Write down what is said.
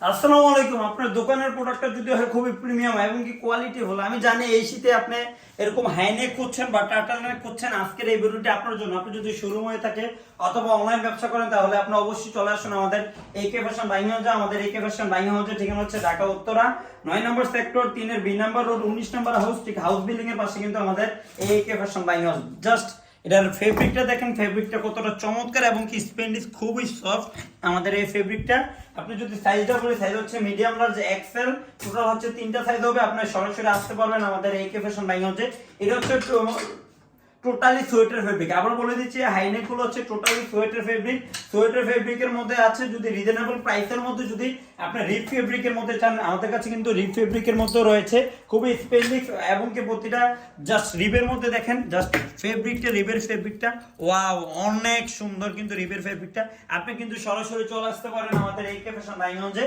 আসসালামু আলাইকুম। আপনার দোকানের প্রোডাক্টটা যদি হয় খুবই প্রিমিয়াম এবং কি কোয়ালিটি হলো, আমি জানি এই শীতে আপনি এরকম হাইনেক খুঁজছেন বা টাটা নেক খুঁজছেন, আজকের এই ভিডিওটি আপনার জন্য। আপনি যদি শোরুম হয়ে থাকে অথবা অনলাইন ব্যবসা করেন তাহলে আপনি অবশ্যই চলে আসুন আমাদের AK ফ্যাশন বাইং হাউসে। আমাদের AK ফ্যাশন বাইং হাউসের ঠিকানা হচ্ছে ঢাকা উত্তরা 9 নম্বর সেক্টর 3 এর B নাম্বার রোড 19 নম্বর হাউস, ঠিক হাউস বিল্ডিং এর পাশে কিন্তু আমাদের AK fashion buying house. Just এটার ফেব্রিকটা দেখেন, ফেব্রিকটা কতটা চমৎকার এবং কি স্পেন্ডিস খুবই সফট আমাদের এই ফেব্রিকটা। আপনি যদি সাইজটা বলি, সাইজ হচ্ছে মিডিয়াম লার্জ এক্সেল, টোটাল হচ্ছে 3টা সাইজ হবে। আপনি সরাসরি আসতে পারবেন আমাদের AK ফ্যাশন বাইং হাউসে। এটা হচ্ছে টোটালি সোয়েটার ফেব্রিক। আবার বলে দিচ্ছি, হাইনেক গুলো হচ্ছে টোটালি সোয়েটার ফেব্রিক। সোয়েটার ফেব্রিকের মধ্যে আছে, যদি রিজনেবল প্রাইসের মধ্যে যদি আপনি রিপ ফেব্রিকের মধ্যে চান, আমাদের কাছে কিন্তু রিপ ফেব্রিকের মধ্যে রয়েছে খুবই স্পেন্ডিক এবং কি প্রতিটা জাস্ট রিবের মধ্যে দেখেন, জাস্ট ফেব্রিকটা, রিবের ফেব্রিকটা ওয়াও অনেক সুন্দর কিন্তু রিবের ফেব্রিকটা। আপনি কিন্তু সরাসরি চলে আসতে পারেন আমাদের AK ফ্যাশন বাইং হাউসে।